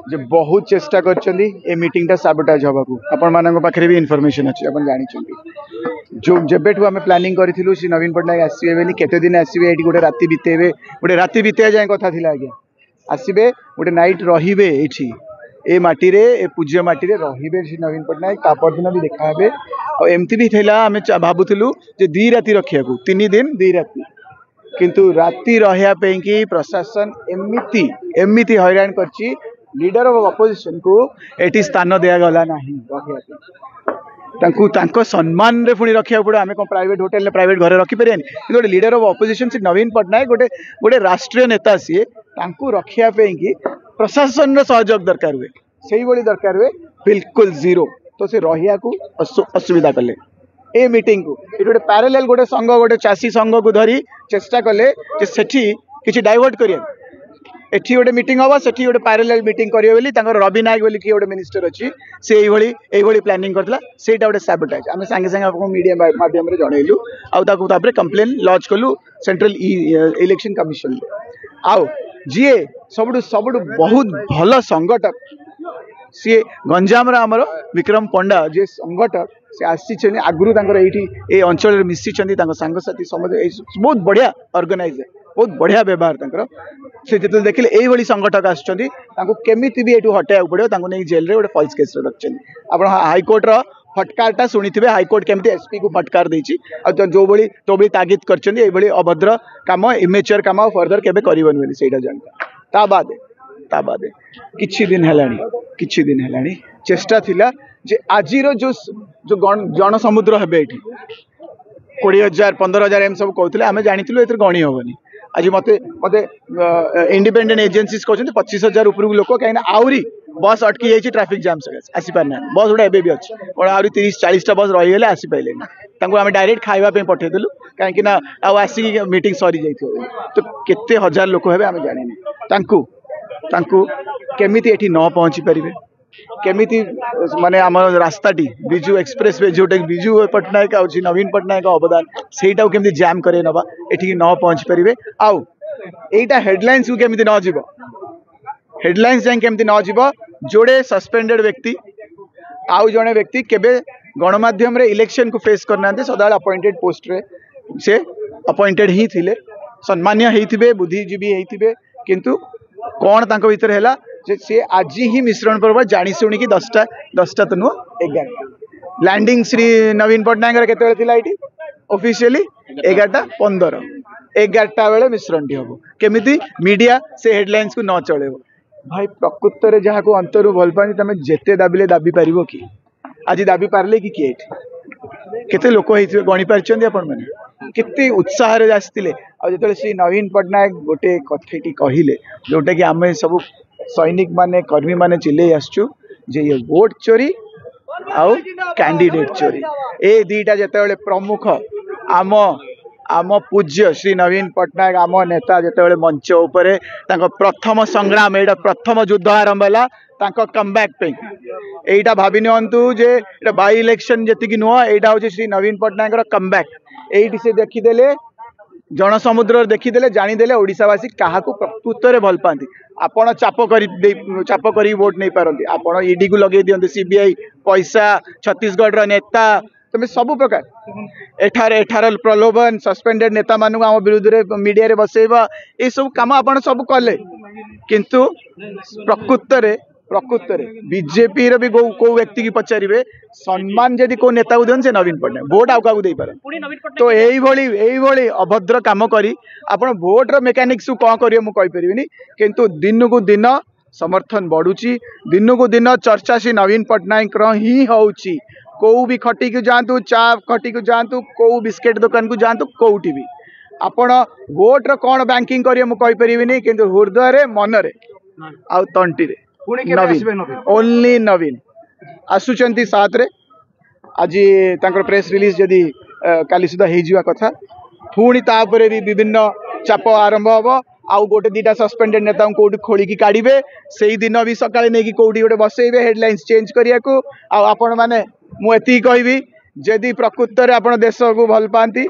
जे बहुत चेष्टा कर मीटिंग टा साबोटाज हवा को आपण मान पाखे भी इनफॉरमेशन अच्छी आप जानी जो जबेठू आम प्लानिंग करूँ श्री नवीन पट्टनायक आसवे बोली केते दिन आसवे ये गोटे राति बीतेबे गोटे राति बीतेवा जाए कथा आज्ञा आसवे गोटे नाइट रे ये माटी रे ए पूज्य माटी रे रे श्री नवीन पट्टनायक तापर दिन भी देखा और एमती भी थी आम भावुलु जे 2 राति रखा 3 दिन 2 राति किंतु राति रहा कि प्रशासन एमती एमती हैरान करची लीडर ऑफ अपोजिशन को एटी स्थान दिगला ना सम्मान रे पुणी रखा पड़े आम कौन प्राइवेट होटेल प्राइवेट घर रखिपर गोटे लीडर ऑफ अपोजिशन श्री नवीन पट्टनायक गोटे गोटे राष्ट्रीय नेता सी रखापी कि प्रशासन सहयोग दरकार हुए से दरकार हुए बिल्कुल जीरो तो से रहा असुविधा कले ए मीटिंग को ये गोटे पैरेलल गोटे संघ गोटे चाषी संघ को धरी चेष्टा कले कि डाइवर्ट करिए एठी गोटे मीटिंग हम से गोटे पैरेलल मीटिंग करिए बोली रवि नायक बोली किए गोटे मिनिस्टर अच्छी से यही प्लानिंग करता से गोटे सैबोटाज आम सांगे सांगे आपको मीडिया माध्यम जनइलु आउे कंप्लेन लॉन्च कलु सेंट्रल इलेक्शन कमिशन आउ जी सबुठ बहुत भल संगठक सी गंजाम आमर विक्रम पंडा जे संगठक से आसी आगुरी ये अंचल मिसी सांगसाथी समझ बहुत बढ़िया ऑर्गेनाइज है बहुत बढ़िया व्यवहार से जो देखिले यही संगठक आसमी भी ये हटाया पड़ो नहीं जेल रे गोटे फल्स केस रखिंट आप हाईकोर्ट फटकारटा शुणी थे हाईकोर्ट केमती एसपी को फटकार देती जो भाई तो भी तागिद कर अभद्र कम इमेच्योर कम फर्दर केबे करबन से जानता बाद किछि दिन है चेष्टा थिला जे आजिर जो जो जन समुद्र हे 20,000 15,000 एम सब कहते आम जानी ए गणी हेनी आज मत इंडिपेंडेंट एजेंसीज कहते 25,000 उपरकू लोक कहीं आहरी बस अटकी जाइए ट्राफिक जाम सकाशे आसीपार ना बस गुड़ा एवं भी अच्छी कौन आहरी 30-40टा बस रहीगले आसीपारे आम डायरेक्ट खावाई पठेदेलु कहीं आसिक मीटिंग सरी जाइए तो केते हजार लोक हे आम जानी केमिति एठी न पहुँची पारे केमिति माने आम रास्ताटी बिजू एक्सप्रेस वे जोटे बिजू पट्टनायक आ नवीन पट्टनायक अवदान सेटा केमिति जाम करे नबा एठी न पहुँची पारे आउ एटा हेडलाइंस को केमिति न जीव हेडलाइंस जाए केमिति न जीव जोड़े सस्पेंडेड व्यक्ति आउ जड़े व्यक्ति केबे गणमाध्यम रे इलेक्शन को फेस करना सदा अपॉइंटेड पोस्ट रे से अपॉइंटेड ही थिले सम्मान्य होइथिबे बुद्धिजीवी होइथिबे किंतु कौन तांको भीतर हैला से आज ही मिश्रण पर्व जानी शुणी कि 10टा तो नुह 11 लैंडिंग श्री नवीन पट्टनायक के ऑफिशियली 11:15 11टा बेले मिश्रण टी हम केमिति मीडिया से हेडलाइंस को न चले भाई प्रकृत में जहाँ को अंतरु भल पानी तुम जिते दाबिले दाबी पार कि आज दाबी पारे कि किए केते लोक होते गणी पार्टी आपण मैंने केते उत्साह आसते जो श्री नवीन पट्टनायक गोटे कथेटी कहले जोटा कि आम सब सैनिक माने कर्मी माने चिल्ले आसचु जे ये वोट चोरी आउ कैंडिडेट चोरी ए दीटा जिते प्रमुख आम आम पूज्य श्री नवीन पट्टनायक आम नेता जिते मंच उपरे प्रथम संग्राम एटा प्रथम युद्ध आरंभ है कमबैक पे एटा भाभी नियंतु जे बाई इलेक्शन जी नुह एटा हूँ श्री नवीन पट्टनायक कमबैक एटी से देखीदे जनसमुद्र देखीदे जानीदे ओडिशावासी क्या प्रकृत में भल पाती आपण चाप कर वोट नहीं पारती आपण ईडी को लगे दिखते सीबीआई पैसा छत्तीसगढ़ नेता तुम सब प्रकार एठार प्रलोभन सस्पेंडेड नेता मानू आम विरुद्ध मीडिया रे बसैबा ये सब कम आप सब कले किंतु प्रकृत बीजेपी रो भी को व्यक्ति की पचारे सम्मान जदि को नेता को दिखते नवीन पट्टनायक वोट आउ क्या पारे तो यही अभद्र कम करी आपण भोट मेकानिक्स कौन करेंगे मुझे कहीपरि किंतु दिन को दिन समर्थन बढ़ुची दिन को दिन चर्चा से नवीन पट्टनायक ही होउची को भी खटी को जातु चा खटी को जातु को बिस्केट दुकान को जातु कौटी भी आपण वोट रो कौन बैंकिंग करिए मुझे कहीपरि किंतु हृदय मनरे आउ तंटी रे नवीन ओनली नवीन आसुचंती 7 रे आज प्रेस रिलीज जदि काली सुधा हो कथा पुणी तापर भी विभिन्न चाप आरंभ हम आउ गोटे 2टा सस्पेंडेड नेता कौटी खोलिकी काढ़े से दिन भी सकाଳେ नहीं कौटी गोटे बसैबे हेडलाइंस चेंज करिया को आपण माने मुझे कहि जदि प्रकृत में आप देश को भल पाती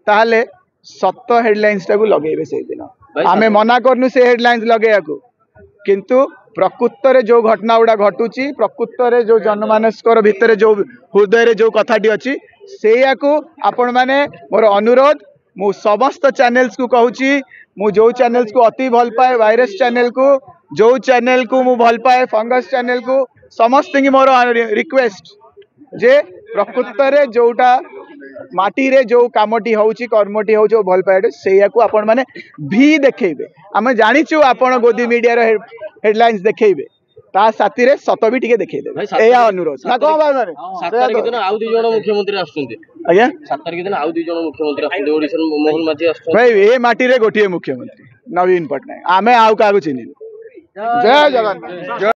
ताहले सत हेडलाइंस टाक लगे से दिन आम मना करनु से हेडलाइंस लगे किंतु प्रकृत रे जो घटना गुड़ा घटुची प्रकृत रे जो जनमानसकर भितर जो हृदय रे जो कथाटी अच्छी से आपण माने मोर अनुरोध मु समस्त चैनल्स को कहूची मु जो चैनल्स को अति भल पाए वायरस चैनल को जो चैनल को मु भल पाए फंगस चैनल को समस्त की मोर रिक्वेस्ट जे प्रकृत रे जोटा माटी रे जो कामटी होउची कर्मटी हो जो भल पाए से आपण माने भी देखेबे आमे जानिचु आपण गोदी मीडिया रे हेडलाइंस देखेबे ता साथी रे सत भी टिके देखै देबे एया अनुरोध ना को भाई माने 7 तारिख दिन आउ दुई जण मुख्यमंत्री आछुंती आज्ञा 7 तारिख दिन आउ दुई जण मुख्यमंत्री आछुंती ओडिसा मोहन माझी आछुंती भाई ए माटी रे गोटिए मुख्यमंत्री नवीन पटनायक आमे आउ का चिन्हिनु जय जगन्नाथ।